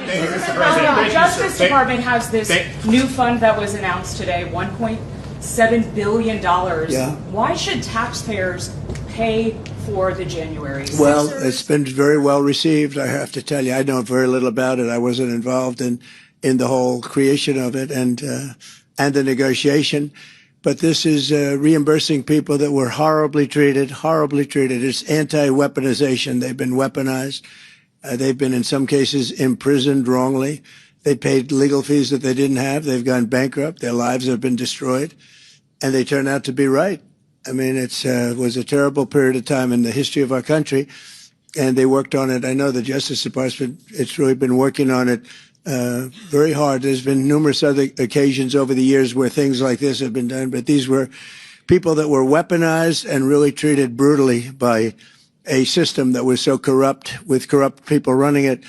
The Justice Department has this new fund that was announced today, $1.7 billion. Yeah. Why should taxpayers pay for the January 6th? Well, it's been very well received, I have to tell you. I know very little about it. I wasn't involved in the whole creation of it and the negotiation. But this is reimbursing people that were horribly treated, horribly treated. It's anti-weaponization. They've been weaponized. They've been, in some cases, imprisoned wrongly. They paid legal fees that they didn't have. They've gone bankrupt. Their lives have been destroyed. And they turn out to be right. I mean, it was a terrible period of time in the history of our country. And they worked on it. I know the Justice Department, it's really been working on it very hard. There's been numerous other occasions over the years where things like this have been done. But these were people that were weaponized and really treated brutally by a system that was so corrupt, with corrupt people running it,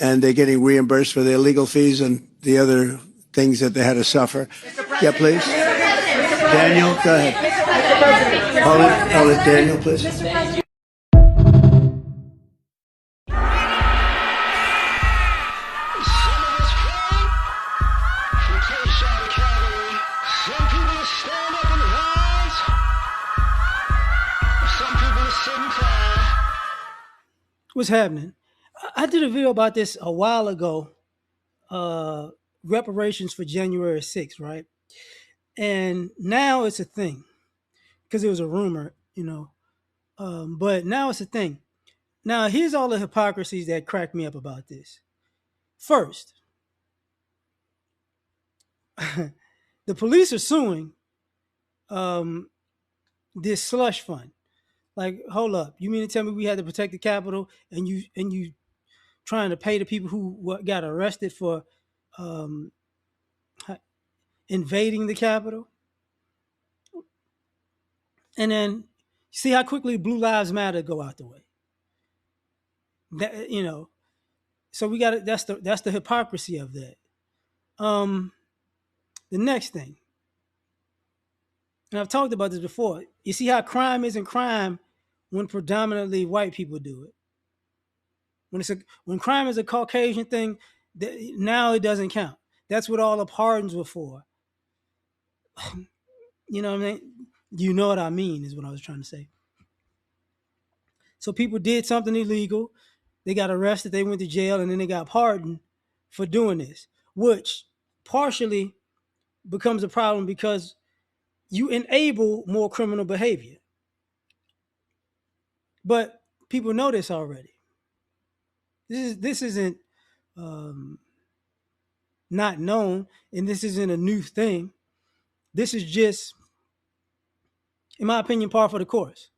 and they're getting reimbursed for their legal fees and the other things that they had to suffer. Yeah, please. Daniel, go ahead. Hold it, Daniel, please. What's happening? I did a video about this a while ago, reparations for January 6th, right? And now it's a thing because it was a rumor, but now it's a thing. Now, here's all the hypocrisies that crack me up about this. First, the police are suing this slush fund. Like, hold up, you mean to tell me we had to protect the Capitol and you trying to pay the people who got arrested for invading the Capitol? And then see how quickly Blue Lives Matter go out the way. That, so we got it. That's the hypocrisy of that. The next thing, and I've talked about this before. You see how crime isn't crime when predominantly white people do it. When crime is a Caucasian thing, now it doesn't count. That's what all the pardons were for. You know what I mean? You know what I mean is what I was trying to say. So people did something illegal. They got arrested. They went to jail, and then they got pardoned for doing this, which partially becomes a problem because you enable more criminal behavior. But people know this already. This isn't not known, and this isn't a new thing. This is just, in my opinion, par for the course.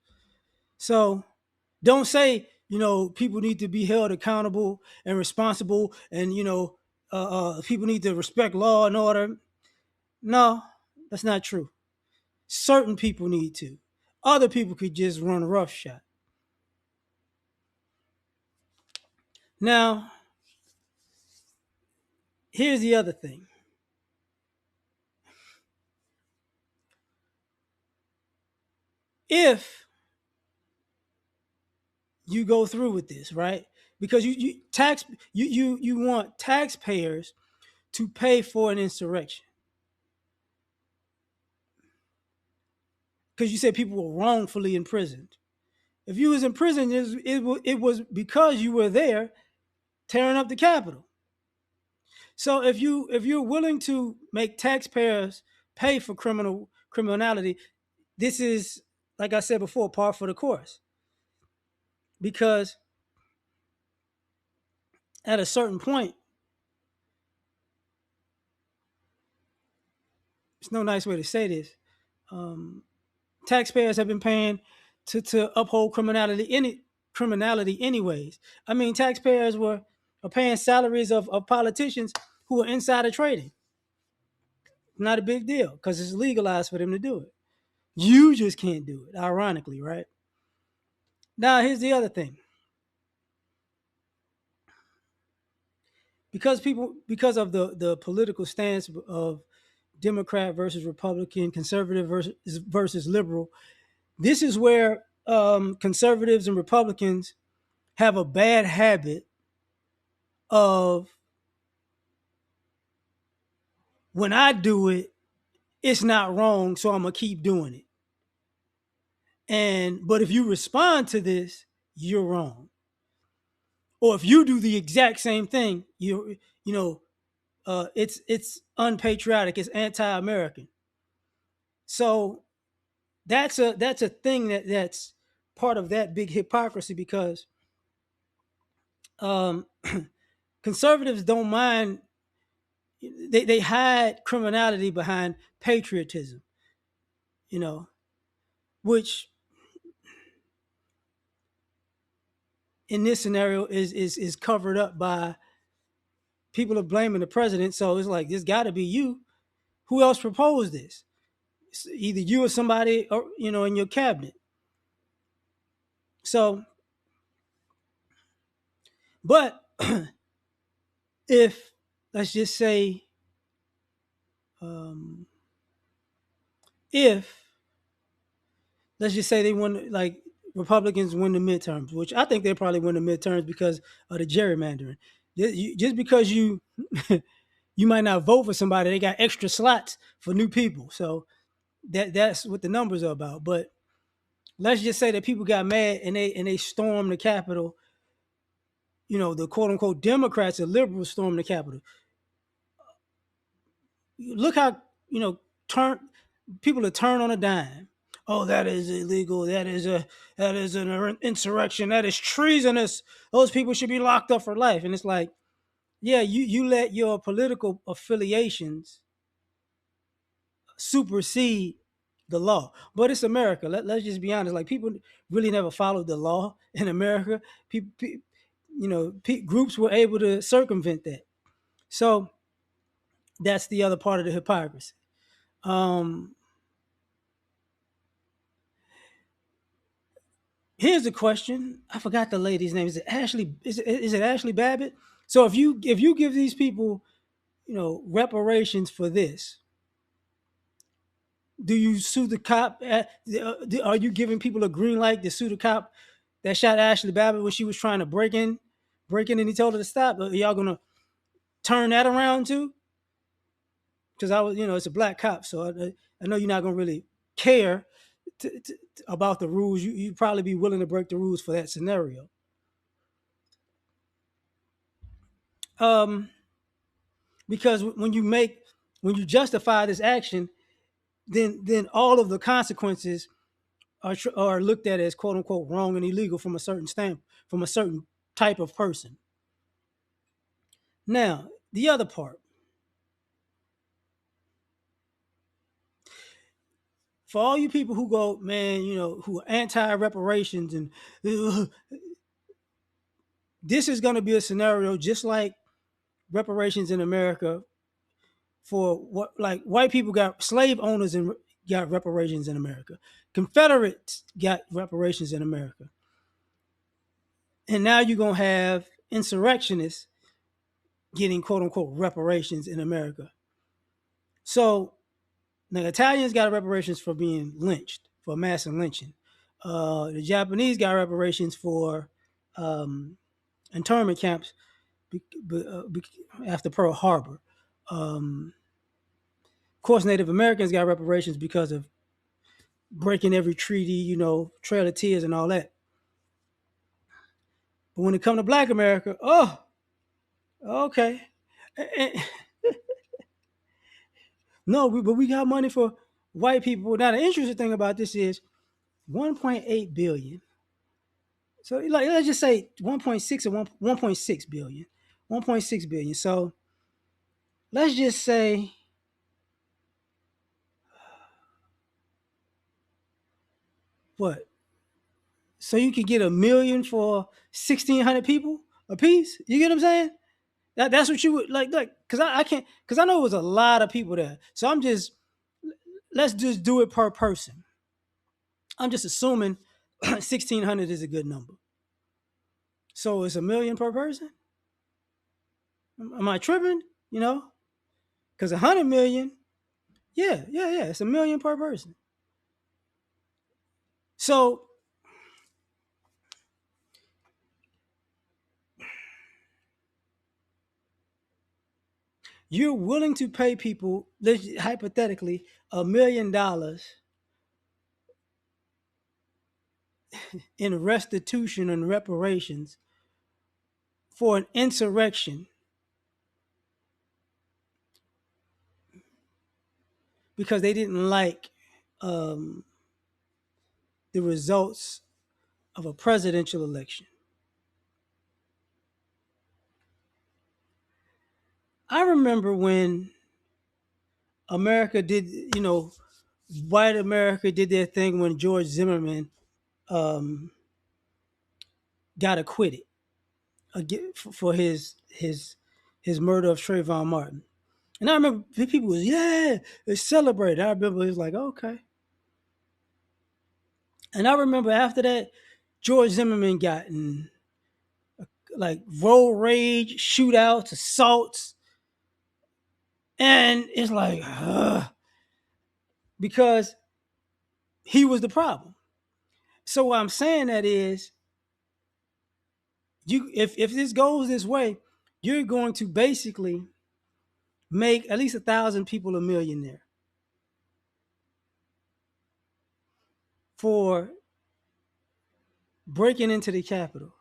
So don't say, people need to be held accountable and responsible, and people need to respect law and order. No, that's not true. Certain people need to. Other people could just run roughshod. Now, here's the other thing. If you go through with this, right? Because you want taxpayers to pay for an insurrection. Because you said people were wrongfully imprisoned. If you was in prison, it was because you were there tearing up the Capitol. So if you're willing to make taxpayers pay for criminality, this is, like I said before, par for the course. Because at a certain point, there's no nice way to say this. Taxpayers have been paying to uphold criminality anyways. I mean, taxpayers are paying salaries of politicians who are insider trading. Not a big deal because it's legalized for them to do it. You just can't do it, ironically, right? Now, here's the other thing. Because of the political stance of Democrat versus Republican, conservative versus liberal, this is where conservatives and Republicans have a bad habit of when I do it, it's not wrong, so I'm gonna keep doing it. And but if you respond to this, you're wrong. Or if you do the exact same thing, you know, it's unpatriotic, it's anti-American. So that's a thing that's part of that big hypocrisy because um, conservatives don't mind. They hide criminality behind patriotism, you know, which in this scenario is covered up by people are blaming the president. So it's like this got to be you. Who else proposed this? It's either you or somebody, or in your cabinet. So, but if let's just say, um, if let's just say they won, like Republicans win the midterms, which I think they probably win the midterms because of the gerrymandering. Just because you you might not vote for somebody, they got extra slots for new people. So that's what the numbers are about. But let's just say that people got mad and they stormed the Capitol. The quote unquote Democrats or liberals stormed the Capitol. Look how turn people are turned on a dime. Oh, that is illegal. That is an insurrection. That is treasonous. Those people should be locked up for life. And it's like, yeah, you let your political affiliations supersede the law. But it's America. Let's just be honest. Like people really never followed the law in America. Groups were able to circumvent that. So that's the other part of the hypocrisy. Um, Here's a question. I forgot the lady's name. Is it Ashley? Is it Ashley Babbitt? So if you give these people, reparations for this, do you sue the cop? Are you giving people a green light to sue the cop that shot Ashley Babbitt when she was trying to break in, and he told her to stop? Are y'all gonna turn that around too? Because it's a black cop, so I know you're not gonna really care about the rules. You'd probably be willing to break the rules for that scenario. Um, because when you justify this action, then all of the consequences are looked at as quote unquote wrong and illegal from a certain stamp, from a certain type of person. Now, the other part, for all you people who go, man, who are anti reparations, and this is going to be a scenario just like reparations in America for what, like white people got slave owners and got reparations in America, Confederates got reparations in America, and now you're gonna have insurrectionists getting quote unquote reparations in America. So the Italians got reparations for being lynched, for massive lynching. The Japanese got reparations for internment camps after Pearl Harbor. Of course, Native Americans got reparations because of breaking every treaty, Trail of Tears and all that. But when it comes to Black America, oh, okay. No, but we got money for white people. Now the interesting thing about this is 1.8 billion. So like let's just say 1.6 or 1.6 billion. 1.6 billion. So let's just say what? So you could get a million for 1,600 people a piece. You get what I'm saying? That's what you would like because I can't, because I know it was a lot of people there. So let's just do it per person. I'm just assuming 1,600 is a good number. So it's a million per person. Am I tripping? Because 100 million, yeah, it's a million per person. So you're willing to pay people, hypothetically, $1 million in restitution and reparations for an insurrection because they didn't like um, the results of a presidential election. I remember when America did, white America did their thing when George Zimmerman um, got acquitted for his murder of Trayvon Martin. And I remember people was, yeah, they celebrated. I remember it was like, okay. And I remember after that, George Zimmerman got in like road rage, shootouts, assaults. And it's like, because he was the problem. So what I'm saying that is, if this goes this way, you're going to basically make at least 1,000 people a millionaire for breaking into the Capitol.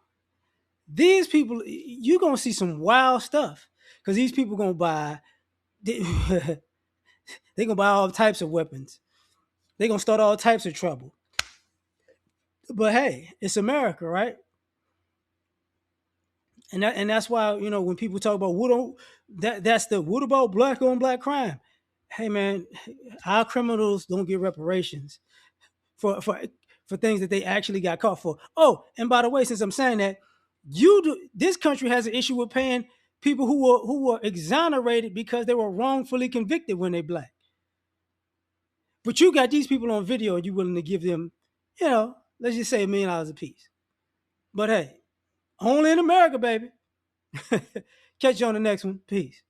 These people, you're gonna see some wild stuff because these people gonna buy, they gonna buy all types of weapons. They gonna start all types of trouble. But hey, it's America, right? And that's why when people talk about that's the what about black on black crime? Hey man, our criminals don't get reparations for things that they actually got caught for. Oh, and by the way, since I'm saying that, this country has an issue with paying people who were exonerated because they were wrongfully convicted when they black. But you got these people on video and you willing to give them, let's just say $1 million a piece. But hey, only in America, baby. Catch you on the next one. Peace.